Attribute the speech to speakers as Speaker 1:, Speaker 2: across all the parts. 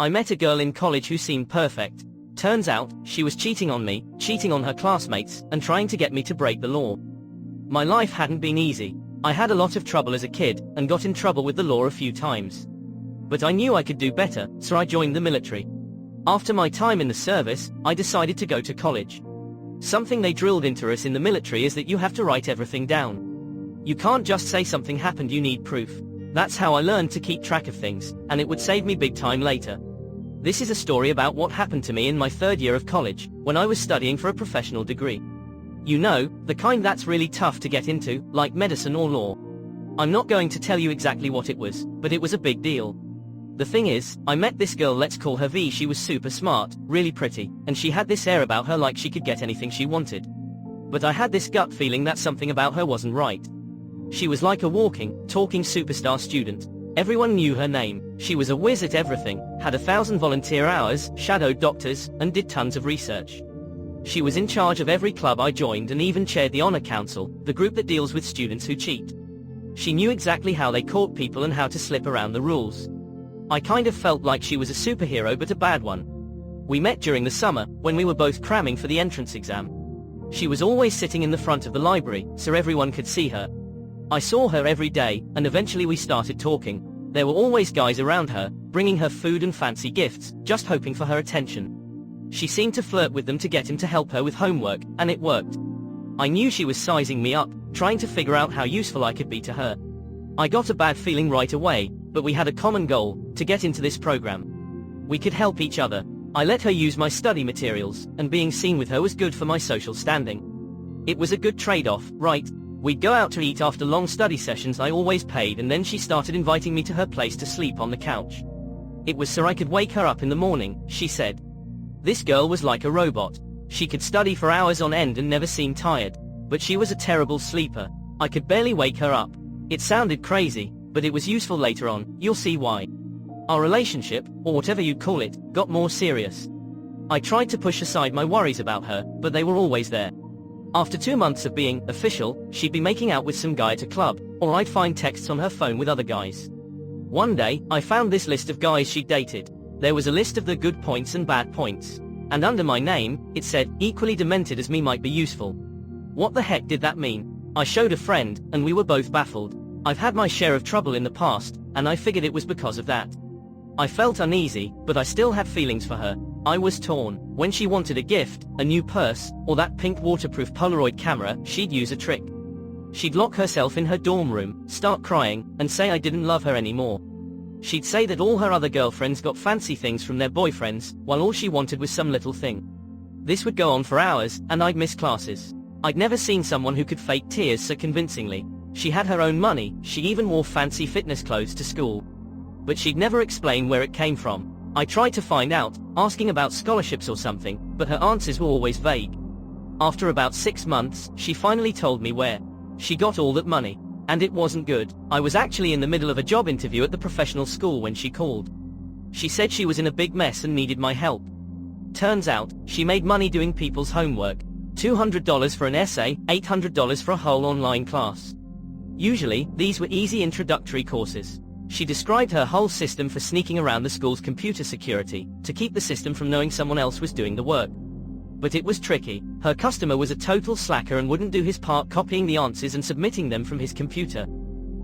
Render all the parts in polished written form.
Speaker 1: I met a girl in college who seemed perfect. Turns out, she was cheating on me, cheating on her classmates, and trying to get me to break the law. My life hadn't been easy. I had a lot of trouble as a kid, and got in trouble with the law a few times. But I knew I could do better, so I joined the military. After my time in the service, I decided to go to college. Something they drilled into us in the military is that you have to write everything down. You can't just say something happened, you need proof. That's how I learned to keep track of things, and it would save me big time later. This is a story about what happened to me in my third year of college, when I was studying for a professional degree. You know, the kind that's really tough to get into, like medicine or law. I'm not going to tell you exactly what it was, but it was a big deal. The thing is, I met this girl, let's call her V. She was super smart, really pretty, and she had this air about her like she could get anything she wanted. But I had this gut feeling that something about her wasn't right. She was like a walking, talking superstar student. Everyone knew her name. She was a whiz at everything, had 1,000 volunteer hours, shadowed doctors, and did tons of research. She was in charge of every club I joined and even chaired the Honor Council, the group that deals with students who cheat. She knew exactly how they caught people and how to slip around the rules. I kind of felt like she was a superhero, but a bad one. We met during the summer, when we were both cramming for the entrance exam. She was always sitting in the front of the library, so everyone could see her. I saw her every day, and eventually we started talking. There were always guys around her, bringing her food and fancy gifts, just hoping for her attention. She seemed to flirt with them to get him to help her with homework, and it worked. I knew she was sizing me up, trying to figure out how useful I could be to her. I got a bad feeling right away, but we had a common goal, to get into this program. We could help each other. I let her use my study materials, and being seen with her was good for my social standing. It was a good trade-off, right? We'd go out to eat after long study sessions. I always paid, and then she started inviting me to her place to sleep on the couch. It was so I could wake her up in the morning, she said. This girl was like a robot. She could study for hours on end and never seem tired. But she was a terrible sleeper. I could barely wake her up. It sounded crazy, but it was useful later on, you'll see why. Our relationship, or whatever you'd call it, got more serious. I tried to push aside my worries about her, but they were always there. After 2 months of being official, she'd be making out with some guy at a club, or I'd find texts on her phone with other guys. One day, I found this list of guys she'd dated. There was a list of the good points and bad points. And under my name, it said, equally demented as me might be useful. What the heck did that mean? I showed a friend, and we were both baffled. I've had my share of trouble in the past, and I figured it was because of that. I felt uneasy, but I still had feelings for her. I was torn. When she wanted a gift, a new purse, or that pink waterproof Polaroid camera, she'd use a trick. She'd lock herself in her dorm room, start crying, and say I didn't love her anymore. She'd say that all her other girlfriends got fancy things from their boyfriends, while all she wanted was some little thing. This would go on for hours, and I'd miss classes. I'd never seen someone who could fake tears so convincingly. She had her own money, she even wore fancy fitness clothes to school. But she'd never explain where it came from. I tried to find out, asking about scholarships or something, but her answers were always vague. After about 6 months, she finally told me where she got all that money. And it wasn't good. I was actually in the middle of a job interview at the professional school when she called. She said she was in a big mess and needed my help. Turns out, she made money doing people's homework. $200 for an essay, $800 for a whole online class. Usually, these were easy introductory courses. She described her whole system for sneaking around the school's computer security, to keep the system from knowing someone else was doing the work. But it was tricky. Her customer was a total slacker and wouldn't do his part copying the answers and submitting them from his computer.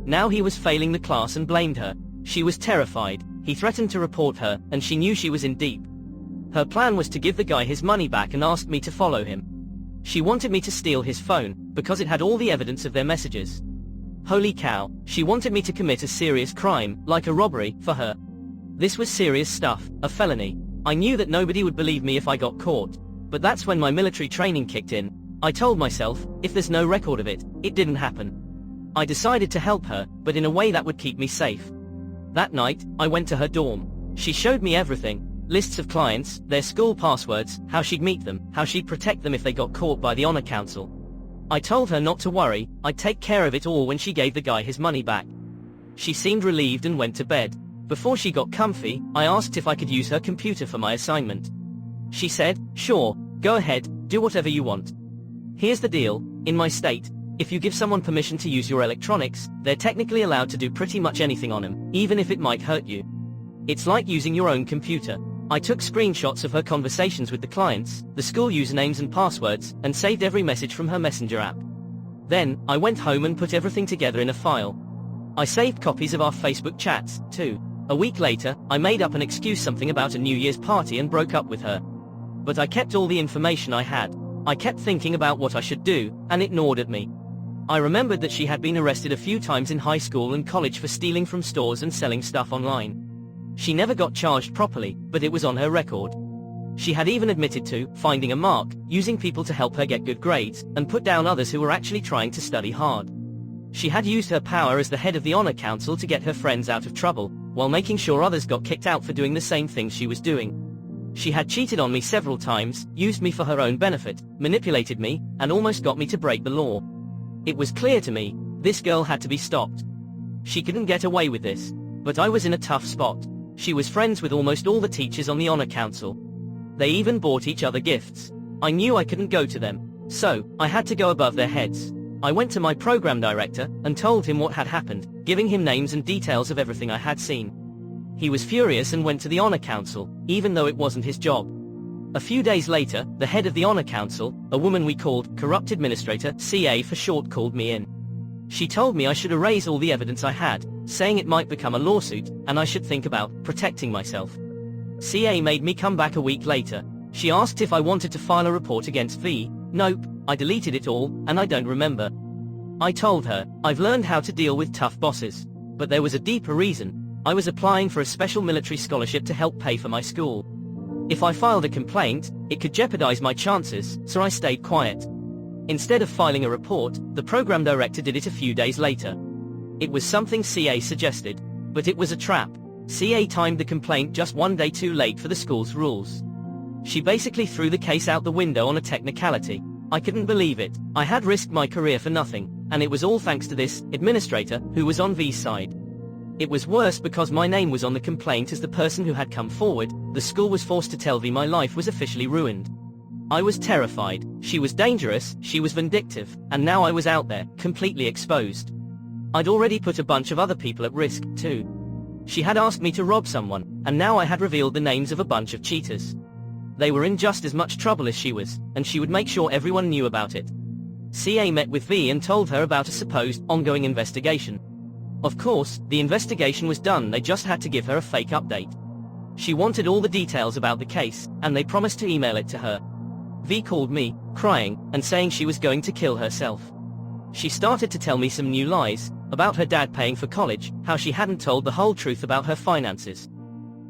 Speaker 1: Now he was failing the class and blamed her. She was terrified. He threatened to report her, and she knew she was in deep. Her plan was to give the guy his money back and asked me to follow him. She wanted me to steal his phone, because it had all the evidence of their messages. Holy cow, she wanted me to commit a serious crime, like a robbery, for her. This was serious stuff, a felony. I knew that nobody would believe me if I got caught. But that's when my military training kicked in. I told myself, if there's no record of it, it didn't happen. I decided to help her, but in a way that would keep me safe. That night, I went to her dorm. She showed me everything. Lists of clients, their school passwords, how she'd meet them, how she'd protect them if they got caught by the Honor Council. I told her not to worry, I'd take care of it all when she gave the guy his money back. She seemed relieved and went to bed. Before she got comfy, I asked if I could use her computer for my assignment. She said, sure, go ahead, do whatever you want. Here's the deal, in my state, if you give someone permission to use your electronics, they're technically allowed to do pretty much anything on them, even if it might hurt you. It's like using your own computer. I took screenshots of her conversations with the clients, the school usernames and passwords, and saved every message from her Messenger app. Then, I went home and put everything together in a file. I saved copies of our Facebook chats, too. A week later, I made up an excuse, something about a New Year's party, and broke up with her. But I kept all the information I had. I kept thinking about what I should do, and it gnawed at me. I remembered that she had been arrested a few times in high school and college for stealing from stores and selling stuff online. She never got charged properly, but it was on her record. She had even admitted to finding a mark, using people to help her get good grades, and put down others who were actually trying to study hard. She had used her power as the head of the honor council to get her friends out of trouble, while making sure others got kicked out for doing the same things she was doing. She had cheated on me several times, used me for her own benefit, manipulated me, and almost got me to break the law. It was clear to me, this girl had to be stopped. She couldn't get away with this. But I was in a tough spot. She was friends with almost all the teachers on the honor council. They even bought each other gifts. I knew I couldn't go to them. So, I had to go above their heads. I went to my program director and told him what had happened, giving him names and details of everything I had seen. He was furious and went to the honor council, even though it wasn't his job. A few days later, the head of the honor council, a woman we called Corrupt Administrator, CA for short, called me in. She told me I should erase all the evidence I had, saying it might become a lawsuit, and I should think about protecting myself. CA made me come back a week later. She asked if I wanted to file a report against V. Nope, I deleted it all, and I don't remember. I told her, I've learned how to deal with tough bosses. But there was a deeper reason. I was applying for a special military scholarship to help pay for my school. If I filed a complaint, it could jeopardize my chances, so I stayed quiet. Instead of filing a report, the program director did it a few days later. It was something CA suggested, but it was a trap. CA timed the complaint just one day too late for the school's rules. She basically threw the case out the window on a technicality. I couldn't believe it. I had risked my career for nothing, and it was all thanks to this administrator who was on V's side. It was worse because my name was on the complaint as the person who had come forward. The school was forced to tell V my life was officially ruined. I was terrified. She was dangerous, she was vindictive, and now I was out there, completely exposed. I'd already put a bunch of other people at risk, too. She had asked me to rob someone, and now I had revealed the names of a bunch of cheaters. They were in just as much trouble as she was, and she would make sure everyone knew about it. CA met with V and told her about a supposed ongoing investigation. Of course, the investigation was done, they just had to give her a fake update. She wanted all the details about the case, and they promised to email it to her. V called me, crying, and saying she was going to kill herself. She started to tell me some new lies, about her dad paying for college, how she hadn't told the whole truth about her finances.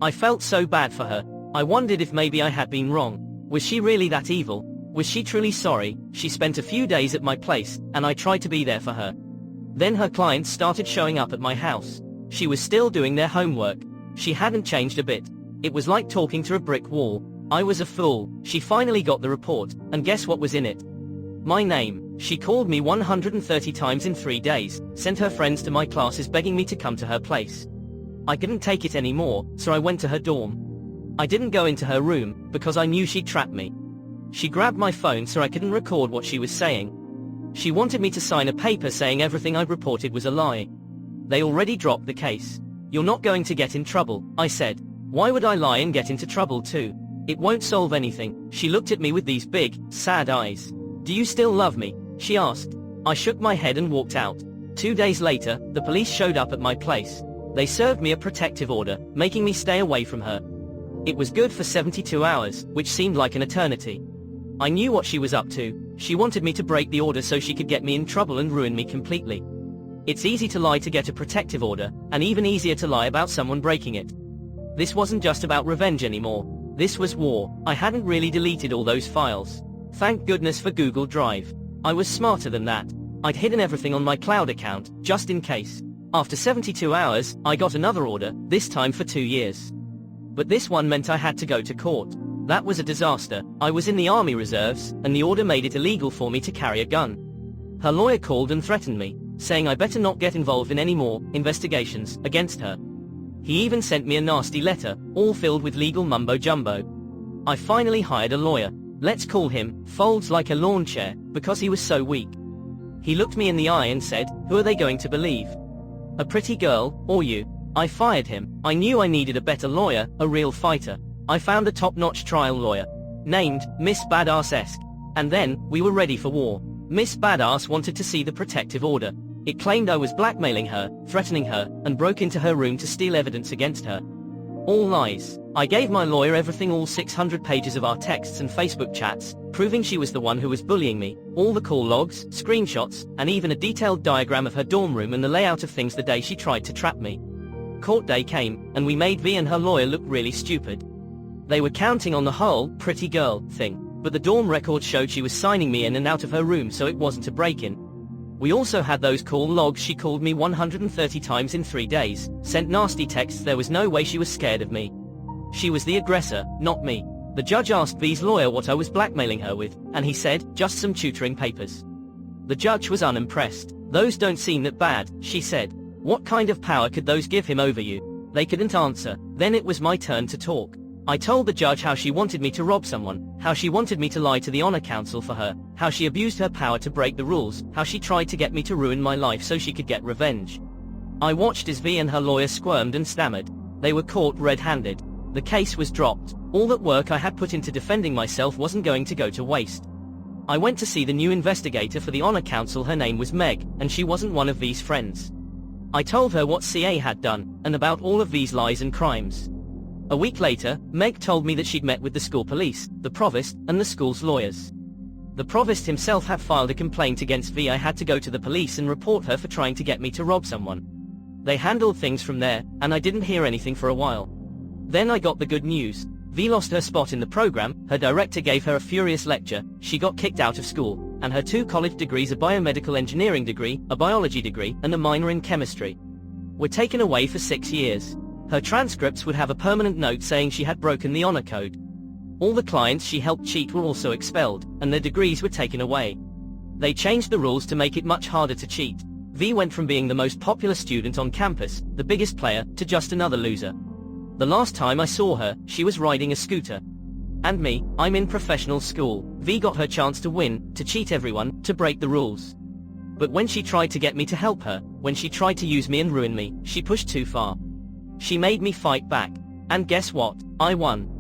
Speaker 1: I felt so bad for her. I wondered if maybe I had been wrong. Was she really that evil? Was she truly sorry? She spent a few days at my place, and I tried to be there for her. Then her clients started showing up at my house. She was still doing their homework. She hadn't changed a bit. It was like talking to a brick wall. I was a fool. She finally got the report, and guess what was in it? My name. She called me 130 times in 3 days, sent her friends to my classes begging me to come to her place. I couldn't take it anymore, so I went to her dorm. I didn't go into her room, because I knew she'd trap me. She grabbed my phone so I couldn't record what she was saying. She wanted me to sign a paper saying everything I'd reported was a lie. They already dropped the case. You're not going to get in trouble, I said. Why would I lie and get into trouble too? It won't solve anything. She looked at me with these big, sad eyes. Do you still love me? She asked. I shook my head and walked out. 2 days later, the police showed up at my place. They served me a protective order, making me stay away from her. It was good for 72 hours, which seemed like an eternity. I knew what she was up to. She wanted me to break the order so she could get me in trouble and ruin me completely. It's easy to lie to get a protective order, and even easier to lie about someone breaking it. This wasn't just about revenge anymore. This was war. I hadn't really deleted all those files. Thank goodness for Google Drive. I was smarter than that. I'd hidden everything on my cloud account, just in case. After 72 hours, I got another order, this time for 2 years. But this one meant I had to go to court. That was a disaster. I was in the Army Reserves, and the order made it illegal for me to carry a gun. Her lawyer called and threatened me, saying I better not get involved in any more investigations against her. He even sent me a nasty letter, all filled with legal mumbo-jumbo. I finally hired a lawyer. Let's call him Folds Like a Lawn Chair, because he was so weak. He looked me in the eye and said, who are they going to believe? A pretty girl, or you? I fired him. I knew I needed a better lawyer, a real fighter. I found a top-notch trial lawyer, named Miss Badass-esque. And then, we were ready for war. Miss Badass wanted to see the protective order. It claimed I was blackmailing her, threatening her, and broke into her room to steal evidence against her. All lies. I gave my lawyer everything, all 600 pages of our texts and Facebook chats, proving she was the one who was bullying me, all the call logs, screenshots, and even a detailed diagram of her dorm room and the layout of things the day she tried to trap me. Court day came, and we made V and her lawyer look really stupid. They were counting on the whole pretty girl thing, but the dorm records showed she was signing me in and out of her room, so it wasn't a break-in. We also had those call logs. She called me 130 times in 3 days, sent nasty texts. There was no way she was scared of me. She was the aggressor, not me. The judge asked V's lawyer what I was blackmailing her with, and he said, just some tutoring papers. The judge was unimpressed. Those don't seem that bad, she said. What kind of power could those give him over you? They couldn't answer. Then it was my turn to talk. I told the judge how she wanted me to rob someone, how she wanted me to lie to the honor council for her, how she abused her power to break the rules, how she tried to get me to ruin my life so she could get revenge. I watched as V and her lawyer squirmed and stammered. They were caught red-handed. The case was dropped. All that work I had put into defending myself wasn't going to go to waste. I went to see the new investigator for the honor council. Her name was Meg, and she wasn't one of V's friends. I told her what CA had done, and about all of V's lies and crimes. A week later, Meg told me that she'd met with the school police, the provost, and the school's lawyers. The provost himself had filed a complaint against V. I had to go to the police and report her for trying to get me to rob someone. They handled things from there, and I didn't hear anything for a while. Then I got the good news. V lost her spot in the program, her director gave her a furious lecture, she got kicked out of school, and her 2 college degrees, a biomedical engineering degree, a biology degree, and a minor in chemistry, were taken away for 6 years. Her transcripts would have a permanent note saying she had broken the honor code. All the clients she helped cheat were also expelled, and their degrees were taken away. They changed the rules to make it much harder to cheat. V went from being the most popular student on campus, the biggest player, to just another loser. The last time I saw her, she was riding a scooter. And me, I'm in professional school. V got her chance to win, to cheat everyone, to break the rules. But when she tried to get me to help her, when she tried to use me and ruin me, she pushed too far. She made me fight back. And guess what? I won.